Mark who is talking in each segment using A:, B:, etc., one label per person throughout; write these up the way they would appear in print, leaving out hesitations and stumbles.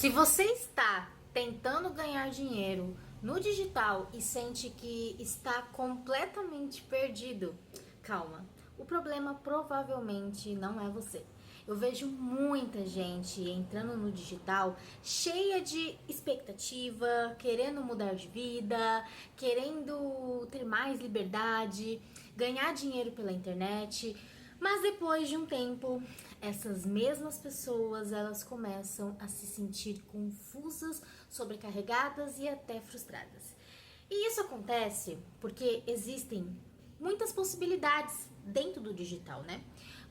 A: Se você está tentando ganhar dinheiro no digital e sente que está completamente perdido, calma. O problema provavelmente não é você. Eu vejo muita gente entrando no digital cheia de expectativa, querendo mudar de vida, querendo ter mais liberdade, ganhar dinheiro pela internet. Mas depois de um tempo, essas mesmas pessoas, elas começam a se sentir confusas, sobrecarregadas e até frustradas. E isso acontece porque existem muitas possibilidades dentro do digital, né?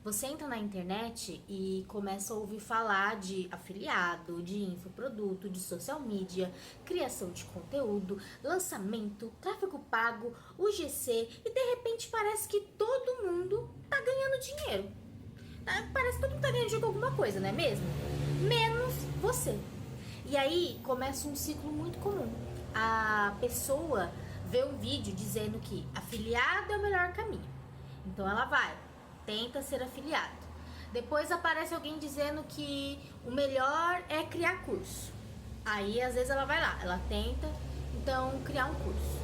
A: Você entra na internet e começa a ouvir falar de afiliado, de infoproduto, de social media, criação de conteúdo, lançamento, tráfego pago, UGC e de repente parece que todo mundo tá ganhando dinheiro. Parece que todo mundo tá ganhando dinheiro com alguma coisa, não é mesmo? Menos você. E aí começa um ciclo muito comum. A pessoa vê um vídeo dizendo que afiliado é o melhor caminho. Então ela vai, tenta ser afiliado. Depois aparece alguém dizendo que o melhor é criar curso. Aí às vezes ela vai lá, ela tenta então criar um curso.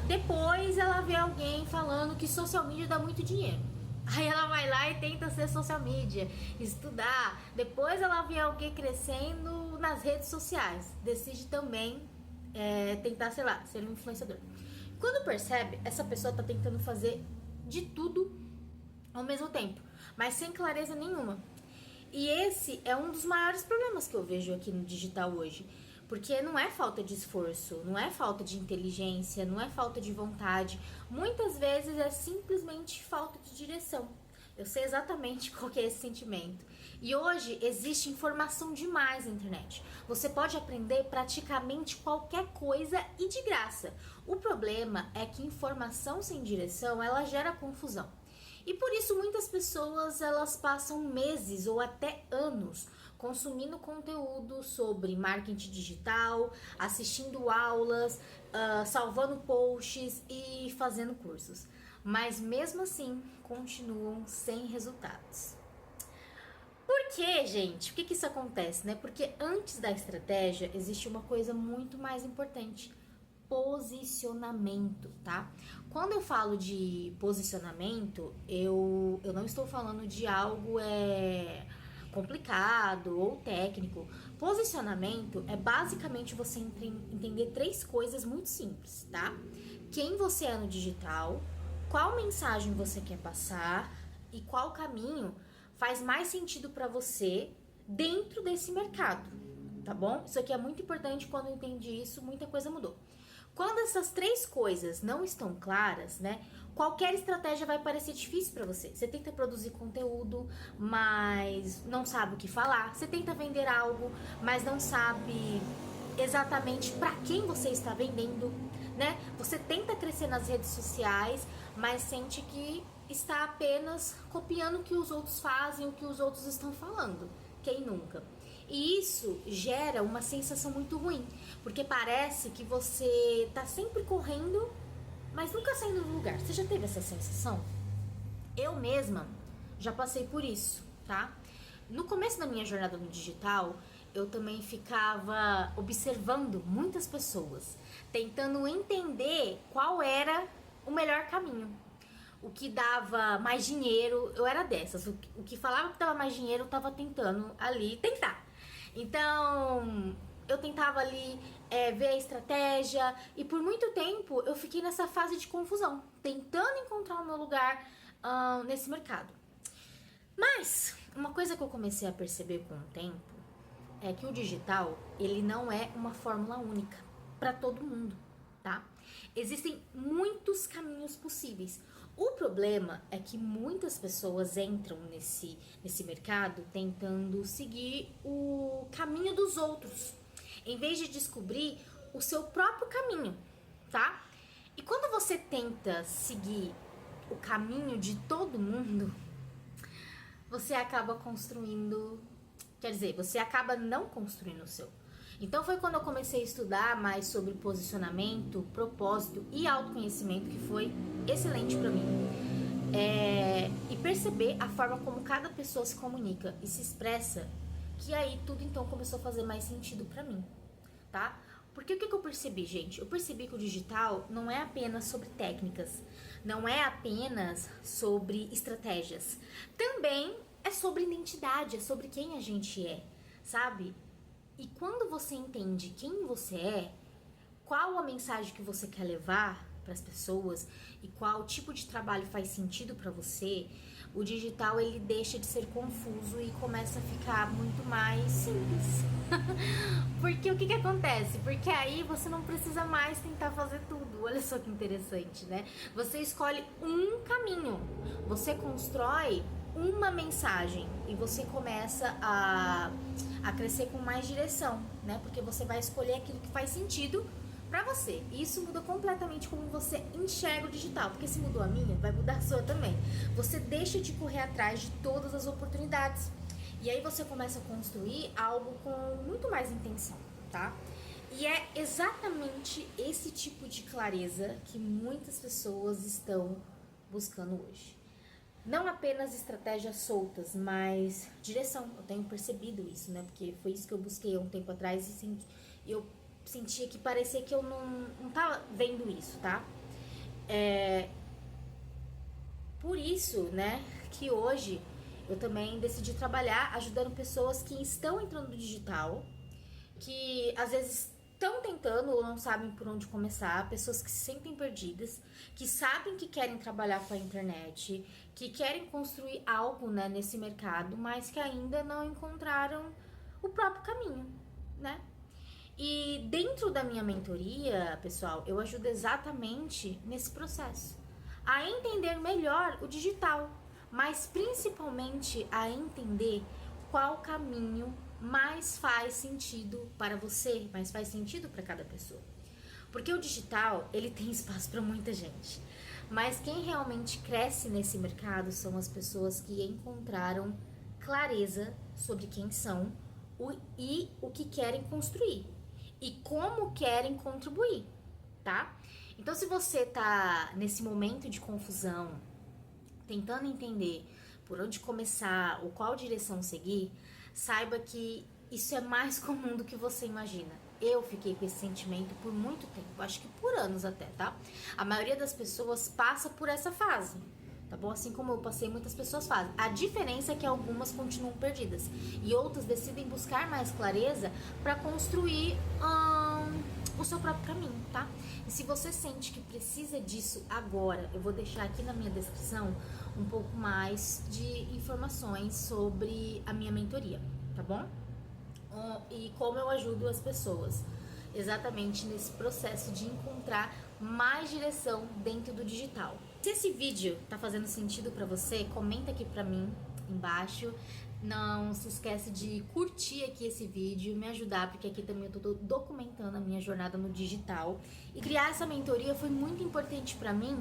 A: Depois ela vê alguém falando que social media dá muito dinheiro. Aí ela vai lá e tenta ser social media, estudar. Depois ela vê alguém crescendo nas redes sociais. Decide também tentar, sei lá, ser um influenciador. Quando percebe, essa pessoa tá tentando fazer de tudo ao mesmo tempo, mas sem clareza nenhuma. E esse é um dos maiores problemas que eu vejo aqui no digital hoje. Porque não é falta de esforço, não é falta de inteligência, não é falta de vontade. Muitas vezes é simplesmente falta de direção. Eu sei exatamente qual que é esse sentimento. E hoje existe informação demais na internet. Você pode aprender praticamente qualquer coisa e de graça. O problema é que informação sem direção, ela gera confusão. E por isso muitas pessoas elas passam meses ou até anos consumindo conteúdo sobre marketing digital, assistindo aulas, salvando posts e fazendo cursos. Mas mesmo assim continuam sem resultados. Por que, gente? Por que isso acontece, né? Porque antes da estratégia existe uma coisa muito mais importante: posicionamento, tá? Quando eu falo de posicionamento, eu não estou falando de algo complicado ou técnico. Posicionamento é basicamente você entender três coisas muito simples, tá? Quem você é no digital, qual mensagem você quer passar e qual caminho faz mais sentido para você dentro desse mercado, tá bom? Isso aqui é muito importante. Quando eu entendi isso, muita coisa mudou. Quando essas três coisas não estão claras, né, qualquer estratégia vai parecer difícil para você. Você tenta produzir conteúdo, mas não sabe o que falar. Você tenta vender algo, mas não sabe exatamente para quem você está vendendo, né? Você tenta crescer nas redes sociais, mas sente que está apenas copiando o que os outros fazem, o que os outros estão falando. Quem nunca? E isso gera uma sensação muito ruim, porque parece que você tá sempre correndo, mas nunca saindo do lugar. Você já teve essa sensação? Eu mesma já passei por isso, tá? No começo da minha jornada no digital, eu também ficava observando muitas pessoas, tentando entender qual era o melhor caminho. O que dava mais dinheiro, eu era dessas. O que falava que dava mais dinheiro, eu tava tentando ali tentar. Então, eu tentava ali ver a estratégia e por muito tempo eu fiquei nessa fase de confusão, tentando encontrar o meu lugar nesse mercado. Mas, uma coisa que eu comecei a perceber com o tempo é que o digital, ele não é uma fórmula única para todo mundo, tá? Existem muitos caminhos possíveis. O problema é que muitas pessoas entram nesse mercado tentando seguir o caminho dos outros, em vez de descobrir o seu próprio caminho, tá? E quando você tenta seguir o caminho de todo mundo, você acaba construindo, quer dizer, você acaba não construindo o seu. Então foi quando eu comecei a estudar mais sobre posicionamento, propósito e autoconhecimento, que foi excelente para mim. E perceber a forma como cada pessoa se comunica e se expressa, que aí tudo então começou a fazer mais sentido pra mim, tá? Porque o que eu percebi, gente? Eu percebi que o digital não é apenas sobre técnicas, não é apenas sobre estratégias. Também é sobre identidade, é sobre quem a gente é, sabe? E quando você entende quem você é, qual a mensagem que você quer levar para as pessoas e qual tipo de trabalho faz sentido para você, o digital ele deixa de ser confuso e começa a ficar muito mais simples. Porque o que acontece? Porque aí você não precisa mais tentar fazer tudo. Olha só que interessante, né? Você escolhe um caminho, você constrói uma mensagem e você começa a crescer com mais direção, né? Porque você vai escolher aquilo que faz sentido pra você. E isso muda completamente como você enxerga o digital, porque se mudou a minha, vai mudar a sua também. Você deixa de correr atrás de todas as oportunidades. E aí você começa a construir algo com muito mais intenção, tá? E é exatamente esse tipo de clareza que muitas pessoas estão buscando hoje. Não apenas estratégias soltas, mas direção. Eu tenho percebido isso, né? Porque foi isso que eu busquei há um tempo atrás e eu sentia que parecia que eu não tava vendo isso, tá? Por isso, né, que hoje eu também decidi trabalhar ajudando pessoas que estão entrando no digital, que às vezes estão tentando ou não sabem por onde começar, pessoas que se sentem perdidas, que sabem que querem trabalhar com a internet, que querem construir algo, né, nesse mercado, mas que ainda não encontraram o próprio caminho, né? E dentro da minha mentoria, pessoal, eu ajudo exatamente nesse processo, a entender melhor o digital, mas principalmente a entender qual caminho mais faz sentido para você, mais faz sentido para cada pessoa. Porque o digital, ele tem espaço para muita gente, mas quem realmente cresce nesse mercado são as pessoas que encontraram clareza sobre quem são e o que querem construir e como querem contribuir, tá? Então, se você tá nesse momento de confusão, tentando entender por onde começar ou qual direção seguir, saiba que isso é mais comum do que você imagina. Eu fiquei com esse sentimento por muito tempo, acho que por anos até, tá? A maioria das pessoas passa por essa fase, tá bom? Assim como eu passei, muitas pessoas fazem. A diferença é que algumas continuam perdidas e outras decidem buscar mais clareza para construir o seu próprio caminho, tá? E se você sente que precisa disso agora, eu vou deixar aqui na minha descrição um pouco mais de informações sobre a minha mentoria, tá bom? E como eu ajudo as pessoas exatamente nesse processo de encontrar mais direção dentro do digital. Se esse vídeo tá fazendo sentido pra você, comenta aqui pra mim embaixo. Não se esquece de curtir aqui esse vídeo, me ajudar, porque aqui também eu tô documentando a minha jornada no digital. E criar essa mentoria foi muito importante pra mim,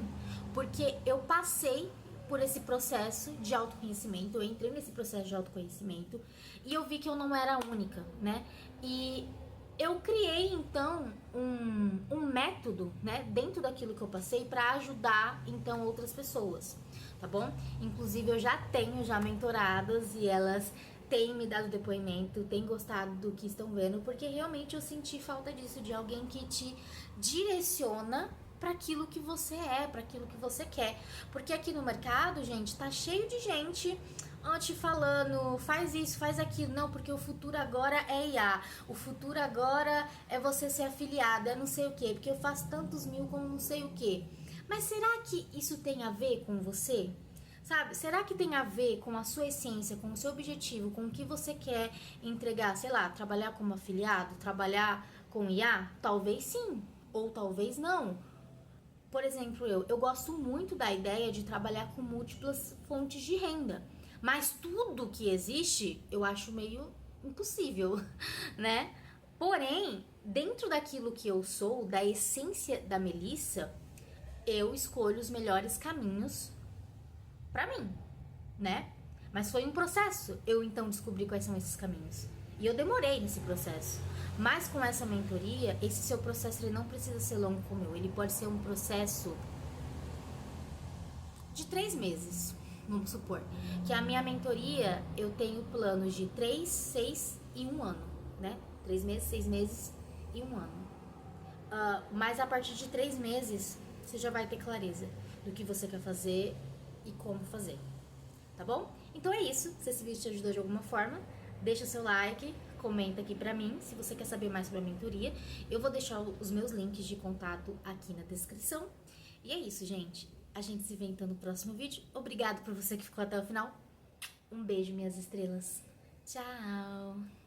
A: porque eu passei por esse processo de autoconhecimento, eu entrei nesse processo de autoconhecimento e eu vi que eu não era a única, né? E eu criei então um método, né, dentro daquilo que eu passei para ajudar então outras pessoas, tá bom? Inclusive eu já tenho mentoradas e elas têm me dado depoimento, têm gostado do que estão vendo, porque realmente eu senti falta disso, de alguém que te direciona para aquilo que você é, para aquilo que você quer. Porque aqui no mercado, gente, tá cheio de gente te falando, faz isso, faz aquilo. Não, porque o futuro agora é IA. O futuro agora é você ser afiliado, é não sei o quê, porque eu faço tantos mil como não sei o quê. Mas será que isso tem a ver com você? Sabe, será que tem a ver com a sua essência, com o seu objetivo, com o que você quer entregar? Sei lá, trabalhar como afiliado, trabalhar com IA? Talvez sim, ou talvez não. Por exemplo, eu gosto muito da ideia de trabalhar com múltiplas fontes de renda, mas tudo que existe eu acho meio impossível, né? Porém, dentro daquilo que eu sou, da essência da Melissa, eu escolho os melhores caminhos pra mim, né? Mas foi um processo eu então descobri quais são esses caminhos. E eu demorei nesse processo. Mas com essa mentoria, esse seu processo ele não precisa ser longo como eu. Ele pode ser um processo de 3 meses, vamos supor, que a minha mentoria eu tenho planos de 3, 6 e 1 ano, né? 3 meses, 6 meses e 1 ano. Mas a partir de 3 meses, você já vai ter clareza do que você quer fazer e como fazer, tá bom? Então é isso, se esse vídeo te ajudou de alguma forma, deixa seu like, comenta aqui pra mim se você quer saber mais sobre a mentoria. Eu vou deixar os meus links de contato aqui na descrição. E é isso, gente. A gente se vê então no próximo vídeo. Obrigado por você que ficou até o final. Um beijo, minhas estrelas. Tchau!